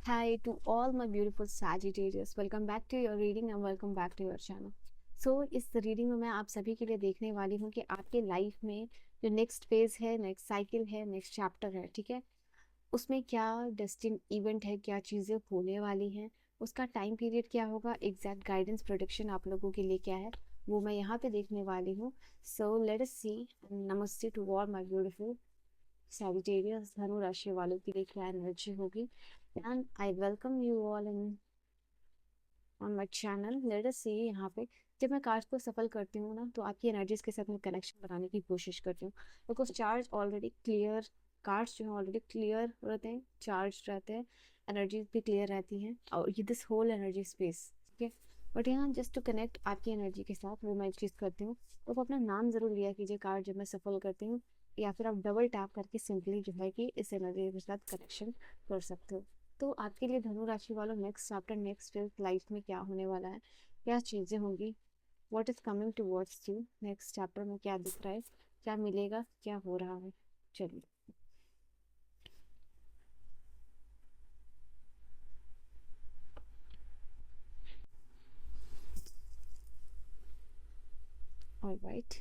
Hi to all my beautiful Sagittarius. Welcome back to your reading and welcome back to your channel. इस reading में मैं आप सभी के लिए देखने वाली हूँ कि आपके लाइफ में जो नेक्स्ट फेज है, नेक्स्ट साइकिल है, नेक्स्ट चैप्टर है, ठीक है, उसमें क्या डेस्टिन इवेंट है, क्या चीज़ें होने वाली हैं, उसका टाइम पीरियड क्या होगा, एग्जैक्ट गाइडेंस प्रोडिक्शन आप लोगों के लिए क्या है, वो मैं यहाँ पे देखने वाली हूँ. So let us see. नमस्ते to all my beautiful Sagittarius, धनु राशि वालों के लिए क्या एनर्जी होगी. And I welcome you all in on my channel. Let us see. यहाँ पे जब मैं कार्ड्स को सफल करती हूँ ना, तो आपकी एनर्जीज के साथ मैं कनेक्शन बनाने की कोशिश करती हूँ, because charge already clear, cards जो है ऑलरेडी क्लियर रहते हैं, चार्ज रहते हैं, एनर्जीज भी क्लियर रहती हैं, और ये दिस होल एनर्जी स्पेस, ठीक है. बट यहाँ जस्ट टू कनेक्ट आपकी एनर्जी के साथ वो मैं एक चीज़ करती हूँ, तो आप अपना नाम ज़रूर लिया कीजिए कार्ड जब मैं सफल करती हूँ, या फिर आप डबल टैप करके सिंपली जो है कि इस एनर्जी के साथ कनेक्शन कर सकते हो. तो आपके लिए धनु राशि वालों next chapter, next phase life में क्या होने वाला है, क्या चीज़ें होंगी, what is coming towards you, next chapter में क्या दिख रहा है, क्या मिलेगा, क्या हो रहा है. चलिए. ऑलराइट.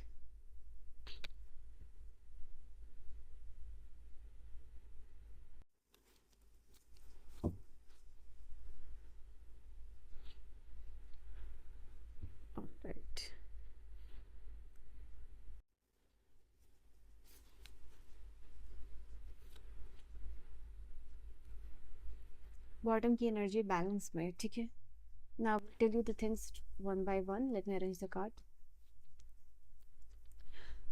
ऑलराइट. बॉटम की एनर्जी बैलेंस में, ठीक है. Now tell you the things one by one. Let me arrange the card.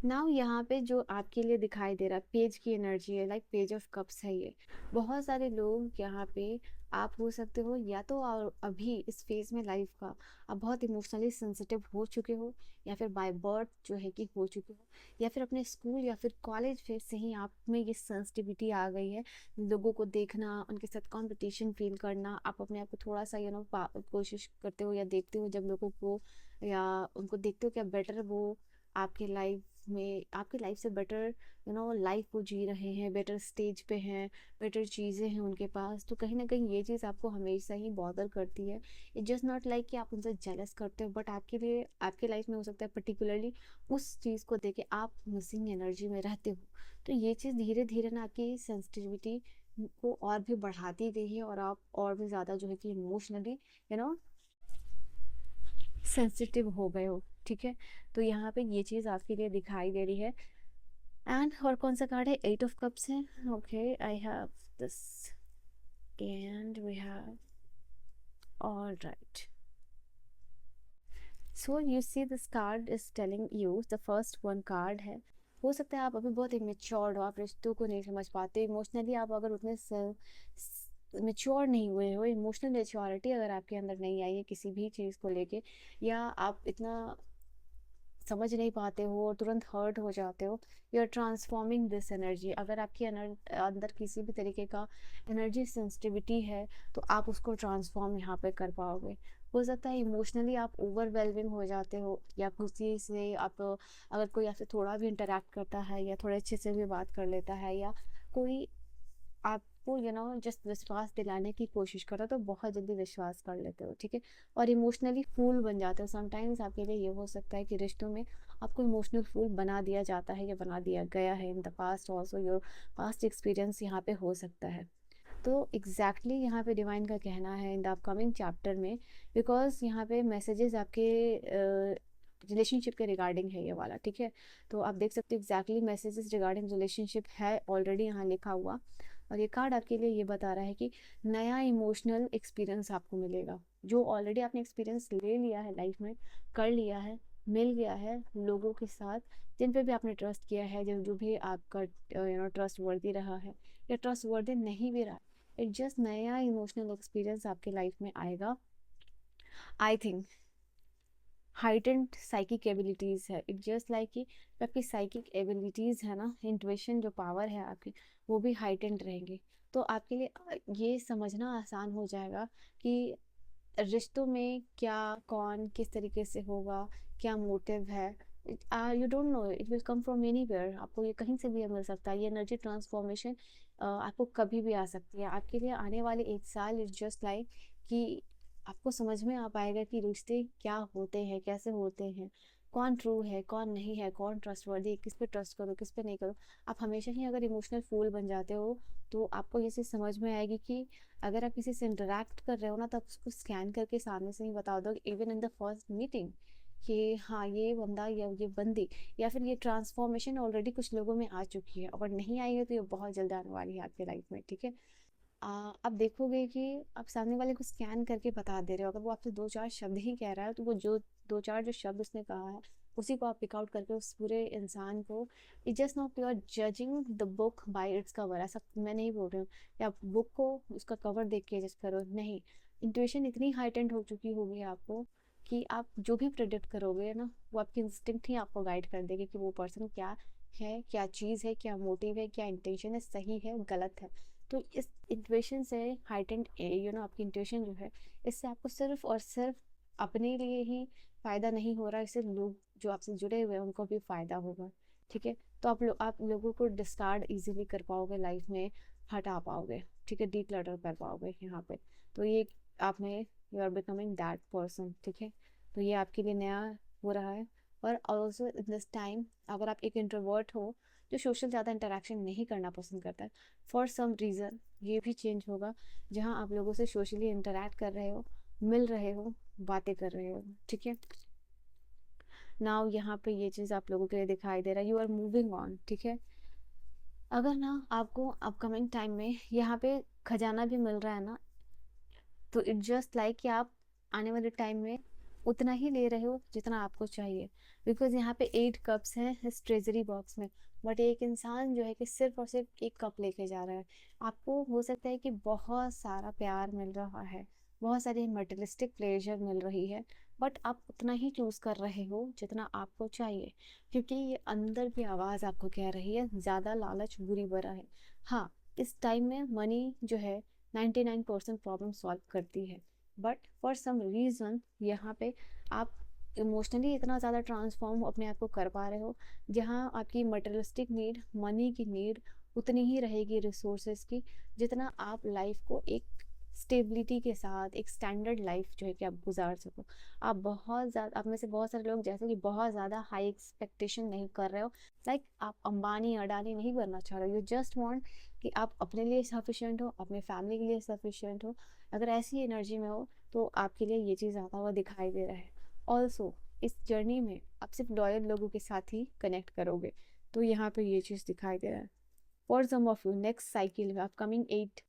Now यहाँ पे जो आपके लिए दिखाई दे रहा है पेज की एनर्जी है, लाइक पेज ऑफ कप्स है ये. बहुत सारे लोग यहाँ पे, आप हो सकते हो या तो अभी इस फेज में लाइफ का आप बहुत इमोशनली सेंसिटिव हो चुके हो, या फिर बाय बर्थ जो है कि हो चुके हो, या फिर अपने स्कूल या फिर कॉलेज फेज से ही आप में ये सेंसिटिविटी आ गई है. लोगों को देखना, उनके साथ कंपटीशन फील करना, आप अपने आप को थोड़ा सा कोशिश करते हो या देखते हो जब लोगों को, या उनको देखते हो क्या बेटर वो आपके लाइफ में, आपकी लाइफ से बेटर लाइफ वो जी रहे हैं, बेटर स्टेज पे हैं, बेटर चीज़ें हैं उनके पास, तो कहीं ना कहीं ये चीज़ आपको हमेशा ही बॉदर करती है. इट जस्ट नॉट लाइक कि आप उनसे जेलस करते हो, बट आपके लिए आपके लाइफ में हो सकता है पर्टिकुलरली उस चीज़ को देके आप मिसिंग एनर्जी में रहते हो. तो ये चीज़ धीरे धीरे ना आपकी सेंसिटिविटी को और भी बढ़ाती गई है, और आप और भी ज़्यादा जो है कि इमोशनली यू नो सेंसिटिव हो गए हो, ठीक है. तो यहाँ पे ये चीज़ आपके लिए दिखाई दे रही है. एंड और कौन सा कार्ड है, एट ऑफ कप्स है. Okay, I have this and we have. All right. So you see this card is telling you, the first one card है, हो सकता है आप अभी बहुत इमेच्योर हो, आप रिश्तों को नहीं समझ पाते इमोशनली, आप अगर उतने मेच्योर नहीं हुए हो, इमोशनल मेच्योरिटी अगर आपके अंदर नहीं आई है किसी भी चीज़ को लेके, या आप इतना समझ नहीं पाते हो और तुरंत हर्ट हो जाते हो, you are transforming this energy. अगर आपके अंदर किसी भी तरीके का एनर्जी सेंसिटिविटी है, तो आप उसको ट्रांसफॉर्म यहाँ पे कर पाओगे. हो सकता है इमोशनली आप ओवरवेलमिंग हो जाते हो, या खुशी से आप, अगर कोई आपसे थोड़ा भी इंटरेक्ट करता है या थोड़े अच्छे से भी बात कर लेता है, या कोई आपको जस्ट विश्वास दिलाने की कोशिश करता हो, तो बहुत जल्दी विश्वास कर लेते हो, ठीक है. और इमोशनली फूल बन जाते हो. समटाइम्स आपके लिए ये हो सकता है कि रिश्तों में आपको इमोशनल फूल बना दिया जाता है या बना दिया गया है in the past. Also your past experience यहाँ पे हो सकता है. तो एग्जैक्टली यहाँ पे डिवाइन का कहना है इन द अपकमिंग चैप्टर में, बिकॉज यहाँ पे मैसेजेस आपके रिलेशनशिप के रिगार्डिंग है ये वाला, ठीक है. तो आप देख सकते हो एग्जैक्टली मैसेजेस रिगार्डिंग रिलेशनशिप है ऑलरेडी यहाँ लिखा हुआ. और ये कार्ड आपके लिए ये बता रहा है कि नया इमोशनल एक्सपीरियंस आपको मिलेगा, जो ऑलरेडी आपने एक्सपीरियंस ले लिया है लाइफ में, कर लिया है, मिल गया है लोगों के साथ जिन पे भी आपने ट्रस्ट किया है, जो भी आपका ट्रस्ट वर्दी रहा है या ट्रस्ट वर्दी नहीं भी रहा. इट जस्ट नया इमोशनल एक्सपीरियंस आपके लाइफ में आएगा. I think heightened psychic abilities है. इट जस्ट लाइक कि आपकी साइकिक एबिलिटीज़ है ना, इंट्यूशन जो पावर है आपकी, वो भी हाइटेंड रहेंगी. तो आपके लिए ये समझना आसान हो जाएगा कि रिश्तों में क्या, कौन किस तरीके से होगा, क्या मोटिव है. You don't know, it will come from anywhere. आपको ये कहीं से भी मिल सकता है. ये एनर्जी ट्रांसफॉर्मेशन आपको कभी भी आ सकती है। आपके लिए आने वाले 1 साल इज़ जस्ट लाइक कि आपको समझ में आ पाएगा कि रिश्ते क्या होते हैं, कैसे होते हैं, कौन ट्रू है, कौन नहीं है, कौन ट्रस्टवर्दी है, किस पे ट्रस्ट करो, किस पे नहीं करो। आप हमेशा ही अगर इमोशनल फूल बन जाते हो, तो आपको ये चीज़ समझ में आएगी कि अगर आप किसी से इंटरैक्ट कर रहे हो ना, तो आप उसको स्कैन करके सामने से ही बता दो, even in the first meeting, कि हाँ, ये बंदा या ये बंदी या फिर ये ट्रांसफॉर्मेशन ऑलरेडी कुछ लोगों में आ चुकी है, और नहीं आई है तो ये बहुत जल्द आने वाली है आपके लाइफ में, ठीक है। आप देखोगे कि आप सामने वाले को स्कैन करके बता दे रहे हो। अगर वो आपसे 2-4 शब्द ही कह रहा है, तो वो जो 2-4 जो शब्द उसने कहा है, उसी को आप पिक आउट करके उस पूरे इंसान को, it just not you are judging the book by its cover. ऐसा मैं नहीं बोल रही हूँ कि आप बुक को उसका कवर देख के जज करो, नहीं। इंट्यूशन इतनी हाइटेंड हो चुकी होगी आपको कि आप जो भी प्रेडिक्ट करोगे ना, वो आपकी इंस्टिंक्ट ही आपको गाइड कर देगी कि वो पर्सन क्या है, क्या चीज़ है, क्या मोटिव है, क्या इंटेंशन है, सही है, गलत है। तो इस इंट्यूशन से हाइटेंड आपकी इंट्यूशन जो है, इससे आपको सिर्फ और सिर्फ अपने लिए ही फायदा नहीं हो रहा, इससे लोग जो आपसे जुड़े हुए हैं उनको भी फायदा होगा, ठीक है। तो आप लोगों को डिस्कार्ड इजीली कर पाओगे लाइफ में, हटा पाओगे, ठीक है, डीक्लटर कर पाओगे यहाँ पे। तो ये आप में you are becoming that person, ठीक है। तो ये आपके लिए नया हो रहा है। और ऑल्सो इन दिस टाइम, अगर आप एक इंट्रोवर्ट हो जो सोशल ज़्यादा इंटरेक्शन नहीं करना पसंद करता है, फॉर सम रीज़न ये भी चेंज होगा, जहाँ आप लोगों से सोशली इंटरेक्ट कर रहे हो, मिल रहे हो, बातें कर रहे हो, ठीक है। नाउ यहाँ पे ये चीज़ आप लोगों के लिए दिखाई दे रहा है, यू आर मूविंग ऑन, ठीक है। अगर ना आपको अपकमिंग टाइम में यहाँ पे खजाना भी मिल रहा है ना, तो इट जस्ट लाइक कि आप आने वाले टाइम में उतना ही ले रहे हो जितना आपको चाहिए, बिकॉज यहाँ पे 8 कप्स हैं इस ट्रेजरी बॉक्स में। बट एक इंसान जो है कि सिर्फ और सिर्फ एक कप लेके जा रहा है। आपको हो सकता है कि बहुत सारा प्यार मिल रहा है, बहुत सारी मटेरियलिस्टिक प्लेजर मिल रही है, बट आप उतना ही चूज कर रहे हो जितना आपको चाहिए, क्योंकि ये अंदर की आवाज़ आपको कह रही है ज़्यादा लालच बुरी बला है। हाँ, इस टाइम में मनी जो है 99% प्रॉब्लम सॉल्व करती है, बट फॉर सम रीज़न यहाँ पे आप इमोशनली इतना ज़्यादा ट्रांसफॉर्म अपने आप को कर पा रहे हो, जहाँ आपकी मटेरियलिस्टिक नीड, मनी की नीड उतनी ही रहेगी रिसोर्सेज की, जितना आप लाइफ को एक स्टेबिलिटी के साथ एक स्टैंडर्ड लाइफ जो है कि आप गुजार सको। आप बहुत ज़्यादा, आप में से बहुत सारे लोग जैसे कि बहुत ज़्यादा हाई एक्सपेक्टेशन नहीं कर रहे हो, लाइक आप अंबानी अडानी नहीं बनना चाह रहे हो, यू जस्ट वांट कि आप अपने लिए सफिशिएंट हो, अपने फैमिली के लिए सफिशिएंट हो। अगर ऐसी एनर्जी में हो तो आपके लिए ये चीज़ आता हुआ दिखाई दे रहा है। ऑल्सो इस जर्नी में आप सिर्फ लॉयल लोगों के साथ ही कनेक्ट करोगे, तो यहाँ पे ये चीज़ दिखाई दे रहा है। For some of you next cycle में अपकमिंग 8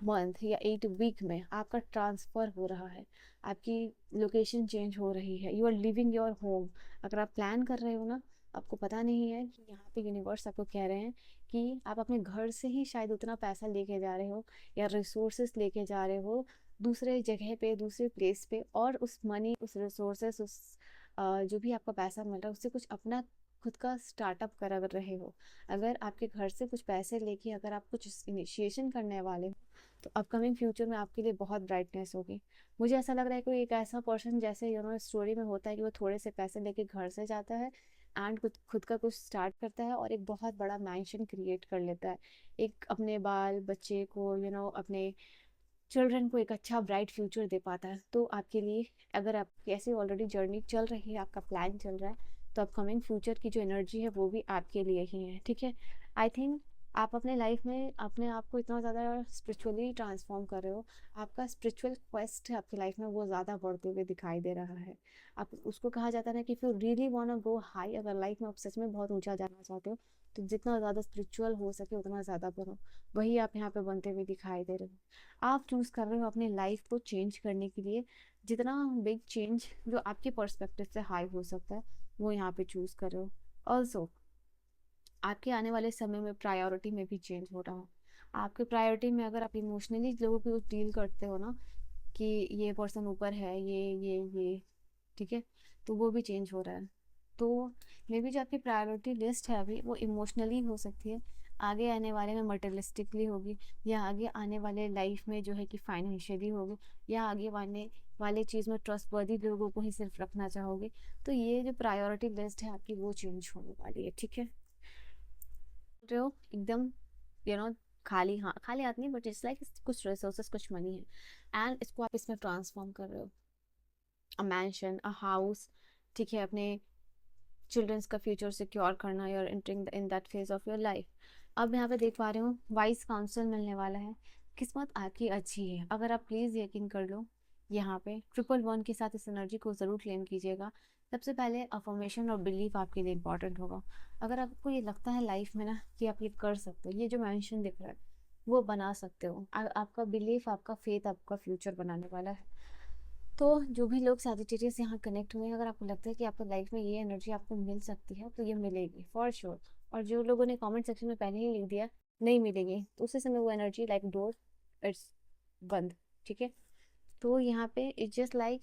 मंथ या 8 वीक में आपका ट्रांसफ़र हो रहा है, आपकी लोकेशन चेंज हो रही है, you are living your home. अगर आप प्लान कर रहे हो ना, आपको पता नहीं है कि यहाँ पे यूनिवर्स आपको कह रहे हैं कि आप अपने घर से ही शायद उतना पैसा लेके जा रहे हो या रिसोर्सेस लेके जा रहे हो दूसरे जगह पे, दूसरे प्लेस पे, और उस मनी, उस रिसोर्सेस, उस जो भी आपका पैसा मिल रहा है उससे कुछ अपना खुद का स्टार्टअप कर रहे हो। अगर आपके घर से कुछ पैसे लेके अगर आप कुछ इनिशिएशन करने वाले हो, तो अपकमिंग फ्यूचर में आपके लिए बहुत ब्राइटनेस होगी। मुझे ऐसा लग रहा है कोई एक ऐसा पर्सन, जैसे स्टोरी में होता है कि वो थोड़े से पैसे लेके घर से जाता है एंड खुद खुद का कुछ स्टार्ट करता है और एक बहुत बड़ा मैंशन क्रिएट कर लेता है, एक अपने बाल बच्चे को अपने चिल्ड्रन को एक अच्छा ब्राइट फ्यूचर दे पाता है। तो आपके लिए, अगर आपकी ऐसी ऑलरेडी जर्नी चल रही है, आपका प्लान चल रहा है, तो अपकमिंग फ्यूचर की जो एनर्जी है वो भी आपके लिए ही है, ठीक है। आई थिंक आप अपने लाइफ में अपने आप को इतना ज़्यादा स्पिरिचुअली ट्रांसफॉर्म कर रहे हो, आपका स्पिरिचुअल क्वेस्ट है आपकी लाइफ में वो ज़्यादा बढ़ते हुए दिखाई दे रहा है। आप उसको कहा जाता है ना कि if you really want go high, अगर लाइफ में आप सच में बहुत ऊंचा जाना चाहते हो, तो जितना ज़्यादा स्पिरिचुअल हो सके उतना ज़्यादा बनो। वही आप यहाँ पे बनते हुए दिखाई दे रहे हो। आप चूज़ कर रहे हो अपनी लाइफ को चेंज करने के लिए, जितना बिग चेंज जो आपके पर्सपेक्टिव से हाई हो सकता है वो यहाँ पे चूज़ कर रहे हो। ऑल्सो आपके आने वाले समय में प्रायोरिटी में भी चेंज हो रहा है। आपके प्रायोरिटी में अगर आप इमोशनली लोगों को डील करते हो ना, कि ये पर्सन ऊपर है, ये ठीक है, तो वो भी चेंज हो रहा है। तो मे बी जो आपकी प्रायोरिटी लिस्ट है अभी वो इमोशनली हो सकती है, आगे आने वाले में मटेरियलिस्टिकली होगी, या आगे आने वाले लाइफ में जो है कि फाइनेंशियली होगी, या आगे आने वाले चीज़ में ट्रस्टवर्दी लोगों को ही सिर्फ रखना चाहोगे। तो ये जो प्रायोरिटी लिस्ट है आपकी वो चेंज होने वाली है, ठीक है। रहे हो एकदम, यू नो खाली, हाँ खाली हाथ नहीं, बट इट्स लाइक कुछ रिसोर्सेस, कुछ मनी है, एंड इसको आप इसमें ट्रांसफॉर्म कर रहे हो, अ मैंशन, अ हाउस, ठीक है, अपने चिल्ड्रंस का फ्यूचर सिक्योर करना, you are entering in that phase of your life. अब यहाँ पे देख पा रहे हो वाइस काउंसिल मिलने वाला है, किस्मत आपकी अच्छी है, अगर आप प्लीज़ यकीन कर लो। यहाँ पे 111 के साथ इस एनर्जी को ज़रूर क्लेम कीजिएगा। सबसे पहले अफर्मेशन और बिलीफ आपके लिए इंपॉर्टेंट होगा। अगर आपको ये लगता है लाइफ में ना कि आप ये कर सकते हो, ये जो मेंशन दिख रहा है वो बना सकते हो, आपका बिलीफ, आपका फेथ आपका फ्यूचर बनाने वाला है। तो जो भी लोग सैजिटेरियस यहाँ कनेक्ट हुए हैं, अगर आपको लगता है कि आपको लाइफ में ये एनर्जी आपको मिल सकती है, तो ये मिलेगी फॉर श्योर। और जो लोगों ने कमेंट सेक्शन में पहले ही लिख दिया नहीं मिलेगी, तो उसी समय वो एनर्जी लाइक डोर, इट्स बंद, ठीक है। तो यहाँ पे इट्स जस्ट लाइक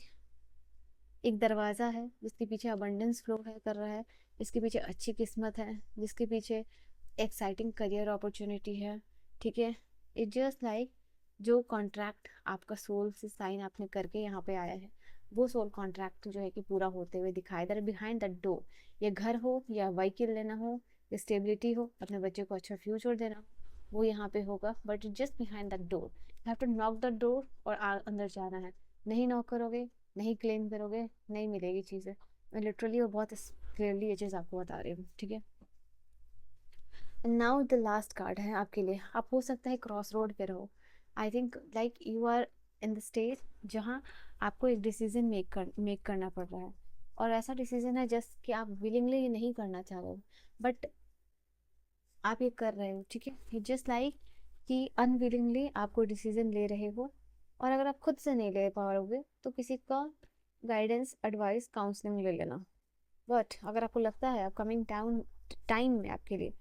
एक दरवाज़ा है जिसके पीछे अबंडेंस फ्लो है कर रहा है, जिसके पीछे अच्छी किस्मत है, जिसके पीछे एक्साइटिंग करियर अपॉर्चुनिटी है, ठीक है। इट जस्ट लाइक जो कॉन्ट्रैक्ट आपका सोल से साइन आपने करके यहाँ पे आया है, वो सोल कॉन्ट्रैक्ट जो है कि पूरा होते हुए दिखाई दे रहा है बिहाइंड दैट डोर। ये घर हो या व्हीकल लेना हो, स्टेबिलिटी हो, अपने बच्चे को अच्छा फ्यूचर देना हो, वो यहाँ पे होगा, but just behind that door you have to knock the door और अंदर जाना है। नहीं नॉक करोगे, नहीं क्लेम करोगे, नहीं मिलेगी चीज़ें। मैं लिटरली और बहुत क्लियरली ये चीज़ आपको बता रही हूँ, ठीक है। नाउ द लास्ट कार्ड है आपके लिए। आप हो सकता है क्रॉस रोड पे रहो, I think like you are in the stage जहाँ आपको एक डिसीजन मेक करना पड़ रहा है, और ऐसा डिसीजन है जस्ट कि आप विलिंगली नहीं करना चाह रहे हो, बट आप ये कर रहे हो, ठीक है। जस्ट लाइक कि अनविलिंगली आपको डिसीजन ले रहे हो, और अगर आप खुद से नहीं ले पाओगे तो किसी का गाइडेंस, एडवाइस, काउंसलिंग ले लेना। बट अगर आपको लगता है आप कमिंग डाउन टाइम में आपके लिए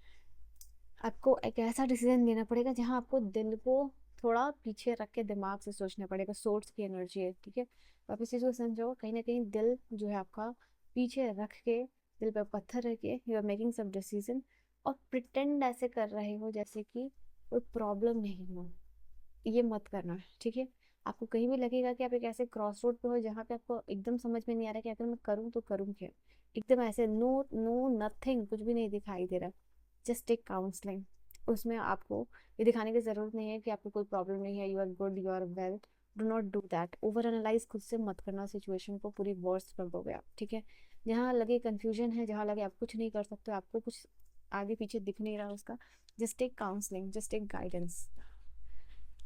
आपको एक ऐसा डिसीजन लेना पड़ेगा जहाँ आपको दिल को थोड़ा पीछे रख के दिमाग से सोचना पड़ेगा, सोर्स की एनर्जी है, ठीक है। तो आप इस चीज़ को समझो, कहीं ना कहीं दिल जो है आपका पीछे रख के, दिल पर पत्थर रख के you are making some decision, और प्रिटेंड ऐसे कर रहे हो जैसे कि कोई प्रॉब्लम नहीं हो, ये मत करना, ठीक है। आपको कहीं भी लगेगा कि आप एक ऐसे क्रॉस रोड पे हो जहाँ पे आपको एकदम समझ में नहीं आ रहा कि अगर मैं करूँ तो करूँ क्या, एकदम ऐसे नो नो नथिंग, कुछ भी नहीं दिखाई दे रहा, जस्ट टेक काउंसलिंग। उसमें आपको ये दिखाने की ज़रूरत नहीं है कि आपको कोई प्रॉब्लम नहीं है, you are good, you are well. Do not do that, over analyse खुद से मत करना, सिचुएशन को पूरी वर्स्ट कर दोगे आप, ठीक है। जहाँ लगे कंफ्यूजन है, जहाँ लगे आप कुछ नहीं कर सकते, आपको कुछ आगे पीछे दिख नहीं रहा उसका, just take counselling, just take guidance.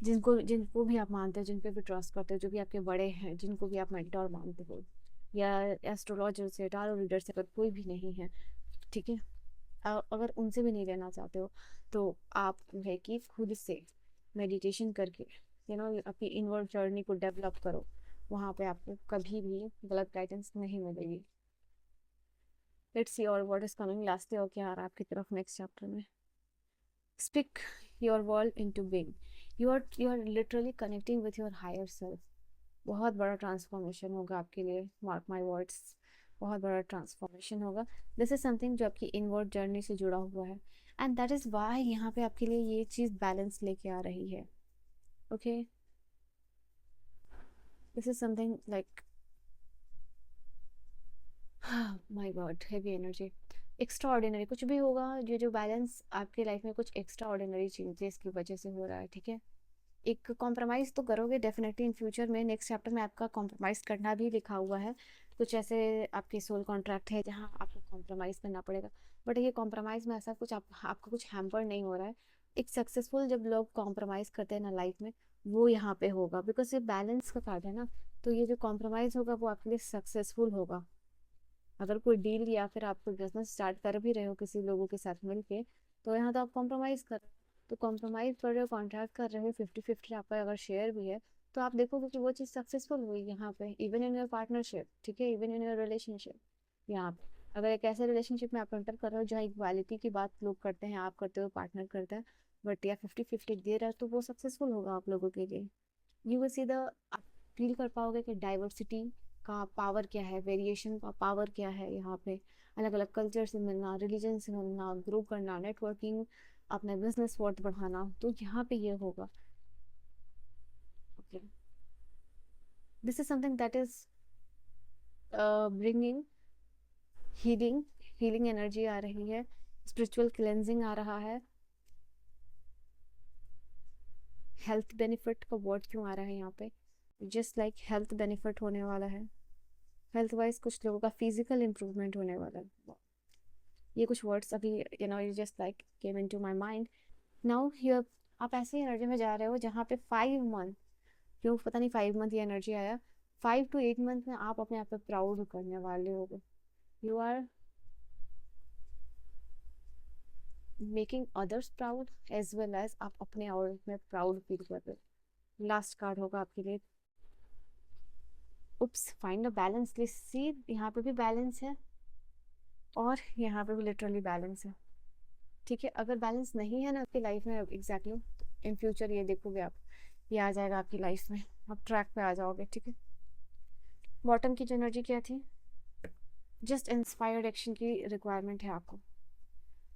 जिनको जिनको भी आप मानते हो, जिन पे भी ट्रस्ट करते हो, जो भी आपके बड़े हैं, जिनको भी आप मेंटोर मानते हो, या एस्ट्रोलॉजर से, टारो रीडर से, अगर कोई भी नहीं है, ठीक है, अगर उनसे भी नहीं लेना चाहते हो, तो आप है कि खुद से मेडिटेशन करके अपनी इनवर्ड जर्नी को डेवलप करो। वहाँ पे आपको कभी भी गलत गाइडेंस नहीं मिलेगी। लेट्स सी और व्हाट इज कमिंग, लास्ट और क्या आ रहा है आपकी तरफ नेक्स्ट चैप्टर में। Speak your world into being, you are literally connecting with your higher self. बहुत बड़ा ट्रांसफॉर्मेशन होगा आपके लिए, मार्क माई वर्ड्स, बहुत बड़ा ट्रांसफॉर्मेशन होगा। दिस इज समथिंग जो आपकी इनवर्ड जर्नी से जुड़ा हुआ है, एंड दैट इज़ वाई यहाँ पे आपके लिए ये चीज़ बैलेंस लेके आ रही है, okay. This is something like my God, heavy energy, extra ordinary कुछ भी होगा, ये जो बैलेंस आपके लाइफ में कुछ एक्स्ट्रा ऑर्डिनरी चेंजेस की वजह से हो रहा है, ठीक है। एक कॉम्प्रोमाइज़ तो करोगे डेफिनेटली इन फ्यूचर में, नेक्स्ट चैप्टर में आपका कॉम्प्रोमाइज़ करना भी लिखा हुआ है। कुछ ऐसे आपके सोल कॉन्ट्रैक्ट है जहाँ आपको कॉम्प्रोमाइज़ करना पड़ेगा, बट ये कॉम्प्रोमाइज़ में ऐसा कुछ आपको कुछ हैम्पर नहीं हो रहा है। एक सक्सेसफुल जब लोग कॉम्प्रोमाइज़ करते हैं ना लाइफ में, वो यहाँ पे होगा, बिकॉज ये बैलेंस का कार्ड है ना। तो ये जो कॉम्प्रोमाइज़ होगा वो आपके लिए सक्सेसफुल होगा। अगर कोई डील या फिर आप कोई बिजनेस स्टार्ट कर भी रहे हो किसी लोगों के साथ मिलके, तो यहाँ तो आप कॉम्प्रोमाइज़ कर रहे हो, तो कॉम्प्रोमाइज़ कर रहे हो, कॉन्ट्रैक्ट कर रहे हो, 50-50 आपका अगर शेयर भी है, तो आप देखोगे कि वो चीज़ सक्सेसफुल हुई यहाँ पे, इवन इन योर पार्टनरशिप, ठीक है, इवन इन योर रिलेशनशिप। यहाँ पे अगर एक ऐसे रिलेशनशिप में आप एंटर कर रहे हो जहाँ इक्वालिटी की बात लोग करते हैं, आप करते हो, पार्टनर करता है, बट या 50-50 दे रहा है, तो वो सक्सेसफुल होगा आप लोगों के लिए। यू विल सी द, आप फील कर पाओगे कि डाइवर्सिटी का पावर क्या है, वेरिएशन का पावर क्या है यहाँ पे। अलग अलग कल्चर से मिलना, रिलीजन से मिलना, ग्रो करना, नेटवर्किंग, अपना बिजनेस वर्थ बढ़ाना, तो यहाँ पे ये होगा, okay. This is something that is bringing healing, healing energy आ रही है, स्पिरिचुअल क्लेंजिंग आ रहा है, हेल्थ बेनिफिट का वर्ड क्यों आ रहा है यहाँ पे? जस्ट लाइक हेल्थ बेनिफिट होने वाला है, हेल्थ वाइज कुछ लोगों का फिजिकल इम्प्रूवमेंट होने वाला है। ये कुछ वर्ड्स अभी you just like came into my mind now here. आप ऐसे एनर्जी में जा रहे हो जहाँ पे 5 मंथ, क्यों पता नहीं 5 मंथ ये एनर्जी आया, 5 to 8 मंथ में आप अपने आप पे प्राउड करने वाले हो। You are making others proud as well as आप अपने और में प्राउड फील कर रहे हो। लास्ट कार्ड होगा आपके लिए, उप्स, फाइंड अ बैलेंस। सी यहाँ पे भी बैलेंस है और यहाँ पे भी लिटरली बैलेंस है। ठीक है, अगर बैलेंस नहीं है ना आपकी लाइफ में एग्जैक्टली इन फ्यूचर ये देखोगे आप, ये आ जाएगा आपकी लाइफ में, आप ट्रैक पे आ जाओगे। ठीक है, बॉटम की जो एनर्जी क्या थी, जस्ट इंस्पायर्ड एक्शन की रिक्वायरमेंट है आपको।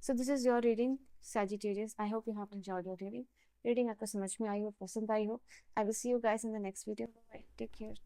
So this is your reading Sagittarius. I hope you have enjoyed your reading. Reading आपको समझ में आई हो, पसंद आई हो। I will see you guys in the next video. Bye, take care.